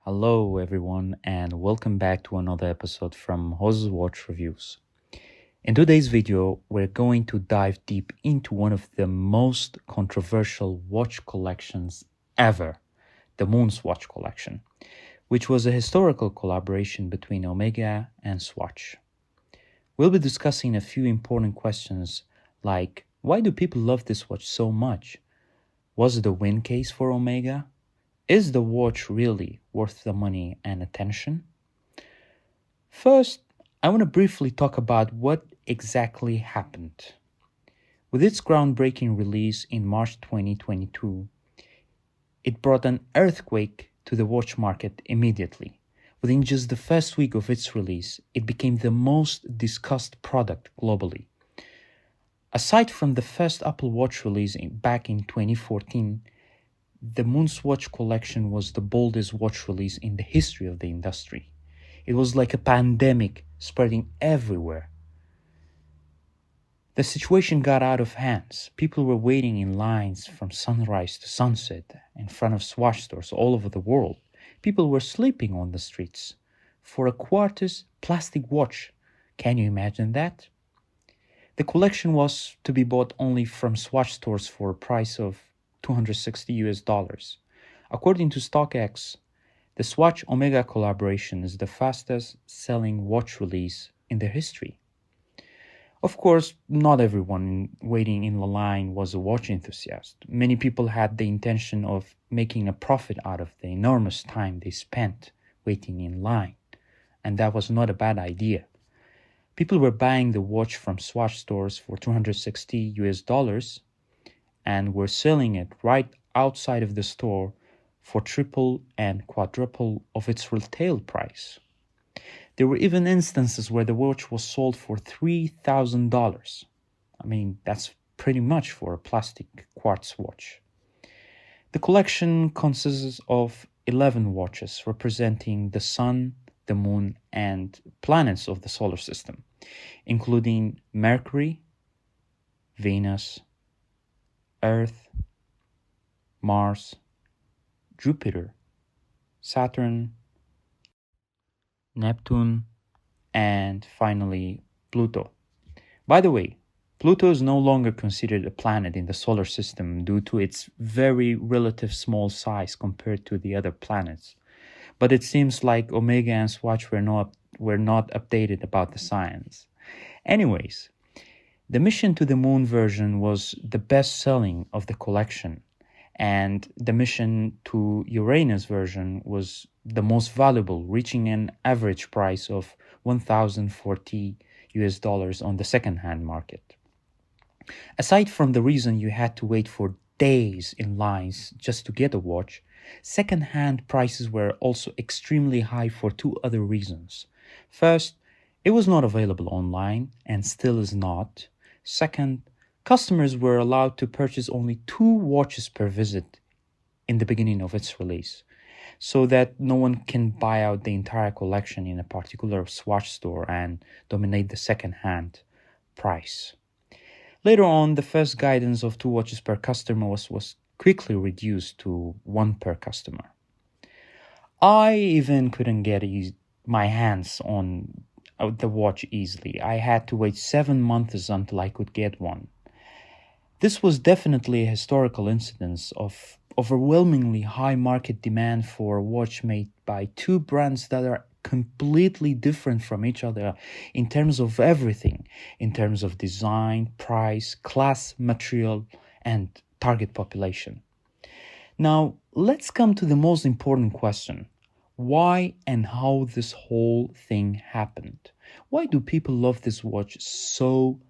Hello, everyone, and welcome back to another episode from MoonSwatch Reviews. In today's video, we're going to dive deep into one of the most controversial watch collections ever, the MoonSwatch collection, which was a historical collaboration between Omega and Swatch. We'll be discussing a few important questions like, why do people love this watch so much? Was it a win case for Omega? Is the watch really worth the money and attention? First, I want to briefly talk about what exactly happened. With its groundbreaking release in March 2022, it brought an earthquake to the watch market immediately. Within just the first week of its release, it became the most discussed product globally. Aside from the first Apple Watch release back in 2014, the MoonSwatch collection was the boldest watch release in the history of the industry. It was like a pandemic spreading everywhere. The situation got out of hands. People were waiting in lines from sunrise to sunset in front of Swatch stores all over the world. People were sleeping on the streets for a quartz plastic watch. Can you imagine that? The collection was to be bought only from Swatch stores for a price of $260. According to StockX, the Swatch Omega collaboration is the fastest selling watch release in their history. Of course, not everyone waiting in the line was a watch enthusiast. Many people had the intention of making a profit out of the enormous time they spent waiting in line, and that was not a bad idea. People were buying the watch from Swatch stores for $260 and were selling it right outside of the store for triple and quadruple of its retail price. There were even instances where the watch was sold for $3,000. That's pretty much for a plastic quartz watch. The collection consists of 11 watches representing the sun, the moon, and planets of the solar system, including Mercury, Venus, Earth, Mars, Jupiter, Saturn, Neptune, and finally Pluto. By the way, Pluto is no longer considered a planet in the solar system due to its very relative small size compared to the other planets. But it seems like Omega and Swatch were not updated about the science. Anyways, the Mission to the Moon version was the best-selling of the collection, and the Mission to Uranus version was the most valuable, reaching an average price of $1,040 on the second-hand market. Aside from the reason you had to wait for days in lines just to get a watch, second-hand prices were also extremely high for two other reasons. First, it was not available online and still is not. Second, customers were allowed to purchase only 2 watches per visit in the beginning of its release, so that no one can buy out the entire collection in a particular Swatch store and dominate the second-hand price. Later on, the first guidance of 2 watches per customer was quickly reduced to 1 per customer. I even couldn't get my hands on the watch easily. I had to wait 7 months until I could get one. This was definitely a historical incidence of overwhelmingly high market demand for a watch made by 2 brands that are completely different from each other in terms of everything, in terms of design, price, class, material, and target population. Now, let's come to the most important question. Why and how this whole thing happened? Why do people love this watch so much?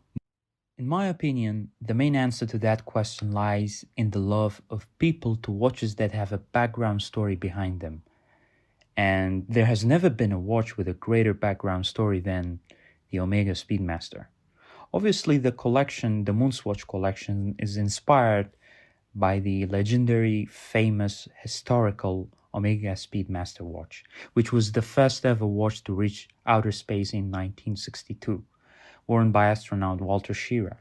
In my opinion, the main answer to that question lies in the love of people to watches that have a background story behind them. And there has never been a watch with a greater background story than the Omega Speedmaster. Obviously, the MoonSwatch collection, is inspired by the legendary, famous, historical Omega Speedmaster watch, which was the first ever watch to reach outer space in 1962, worn by astronaut Walter Schirra.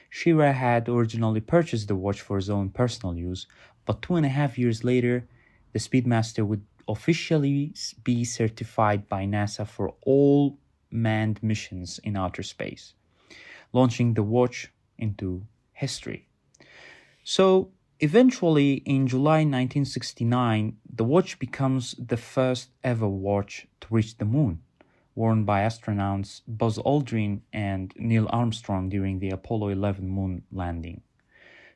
Schirra had originally purchased the watch for his own personal use, but 2.5 years later, the Speedmaster would officially be certified by NASA for all manned missions in outer space, launching the watch into history. So, eventually, in July 1969, the watch becomes the first ever watch to reach the moon, worn by astronauts Buzz Aldrin and Neil Armstrong during the Apollo 11 moon landing.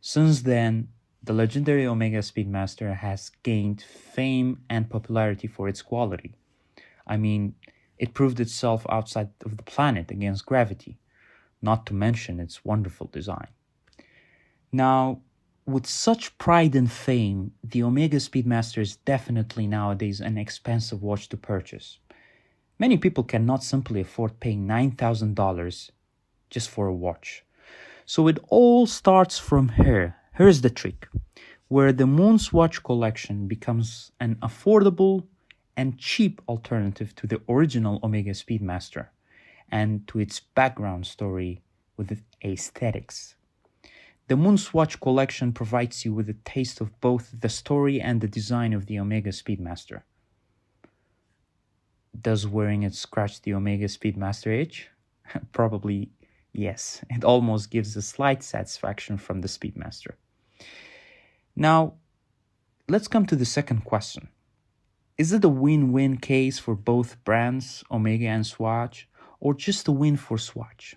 Since then, the legendary Omega Speedmaster has gained fame and popularity for its quality. I mean, it proved itself outside of the planet against gravity, not to mention its wonderful design. Now, with such pride and fame, the Omega Speedmaster is definitely nowadays an expensive watch to purchase. Many people cannot simply afford paying $9,000 just for a watch. So it all starts from here. Here's the trick, where the MoonSwatch collection becomes an affordable and cheap alternative to the original Omega Speedmaster and to its background story with its aesthetics. The MoonSwatch collection provides you with a taste of both the story and the design of the Omega Speedmaster. Does wearing it scratch the Omega Speedmaster itch? Probably yes. It almost gives a slight satisfaction from the Speedmaster. Now, let's come to the second question. Is it a win-win case for both brands, Omega and Swatch, or just a win for Swatch?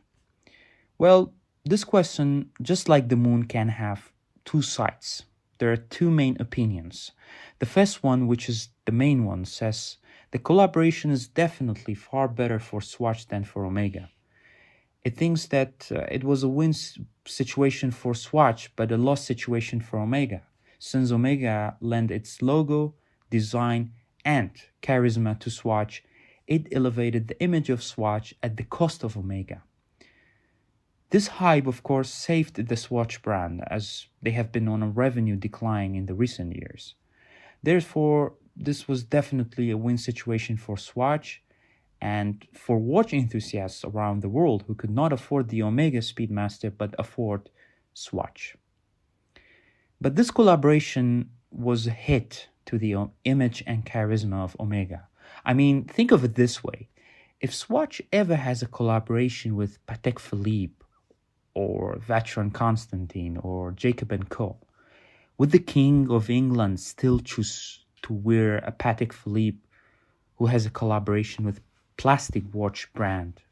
Well, this question, just like the moon, can have two sides. There are two main opinions. The first one, which is the main one, says the collaboration is definitely far better for Swatch than for Omega. It thinks that it was a win situation for Swatch, but a loss situation for Omega, since Omega lent its logo, design, and charisma to Swatch. It elevated the image of Swatch at the cost of Omega. This hype, of course, saved the Swatch brand, as they have been on a revenue decline in the recent years. Therefore, this was definitely a win situation for Swatch and for watch enthusiasts around the world who could not afford the Omega Speedmaster but afford Swatch. But this collaboration was a hit to the image and charisma of Omega. I mean, think of it this way. If Swatch ever has a collaboration with Patek Philippe or Vacheron Constantin or Jacob & Co., would the King of England still choose to wear a Patek Philippe who has a collaboration with plastic watch brand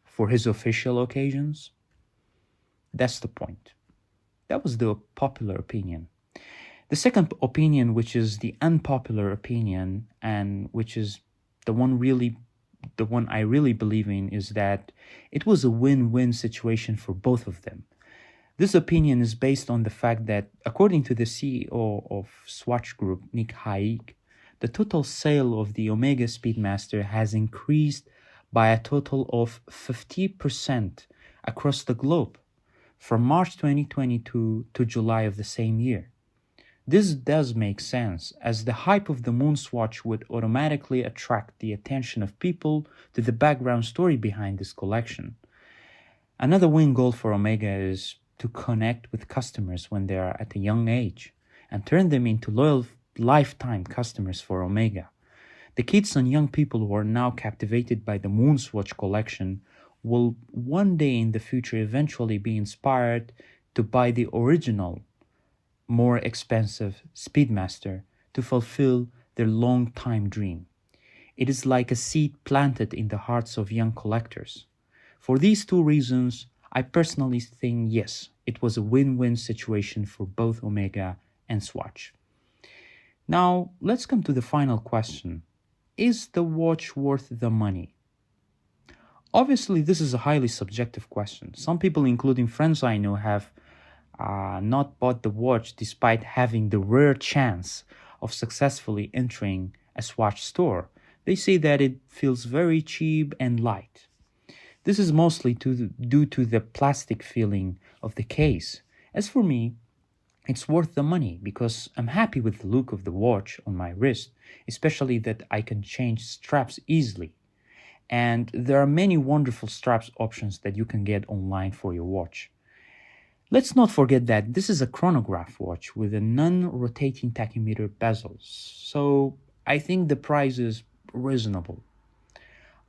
for his official occasions? That's the point. That was the popular opinion. The second opinion, which is the unpopular opinion, and which is the one I really believe in, is that it was a win-win situation for both of them. This opinion is based on the fact that, according to the CEO of Swatch Group, Nick Haig, the total sale of the Omega Speedmaster has increased by a total of 50% across the globe from March 2022 to July of the same year. This does make sense, as the hype of the MoonSwatch would automatically attract the attention of people to the background story behind this collection. Another win goal for Omega is to connect with customers when they are at a young age and turn them into loyal lifetime customers for Omega. The kids and young people who are now captivated by the MoonSwatch collection will one day in the future eventually be inspired to buy the original, more expensive Speedmaster to fulfill their long-time dream. It is like a seed planted in the hearts of young collectors. For these two reasons, I personally think yes, it was a win-win situation for both Omega and Swatch. Now, let's come to the final question. Is the watch worth the money? Obviously, this is a highly subjective question. Some people, including friends I know, have not bought the watch despite having the rare chance of successfully entering a Swatch store. They say that it feels very cheap and light. This is mostly due to the plastic feeling of the case. As for me, it's worth the money because I'm happy with the look of the watch on my wrist, especially that I can change straps easily. And there are many wonderful straps options that you can get online for your watch. Let's not forget that this is a chronograph watch with a non-rotating tachymeter bezels, so I think the price is reasonable.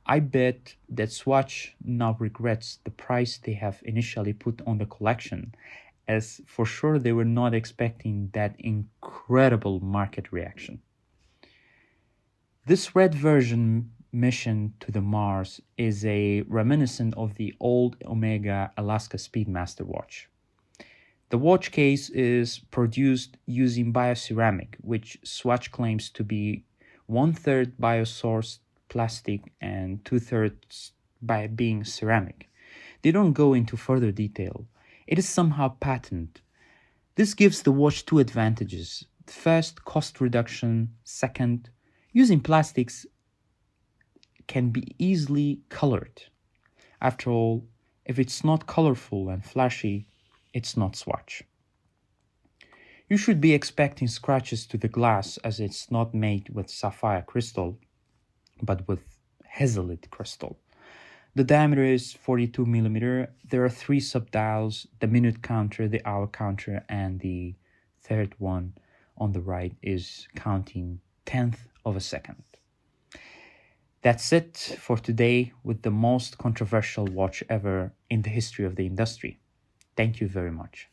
I bet that Swatch now regrets the price they have initially put on the collection, as for sure they were not expecting that incredible market reaction. This red version mission to the Mars is a reminiscent of the old Omega Alaska Speedmaster watch. The watch case is produced using bioceramic, which Swatch claims to be one-third biosourced plastic and two-thirds by being ceramic. They don't go into further detail. It is somehow patented. This gives the watch two advantages. First, cost reduction. Second, using plastics can be easily colored. After all, if it's not colorful and flashy, it's not Swatch. You should be expecting scratches to the glass as it's not made with sapphire crystal, but with hazelit crystal. The diameter is 42 millimeter. There are three subdials, the minute counter, the hour counter, and the third one on the right is counting tenth of a second. That's it for today with the most controversial watch ever in the history of the industry. Thank you very much.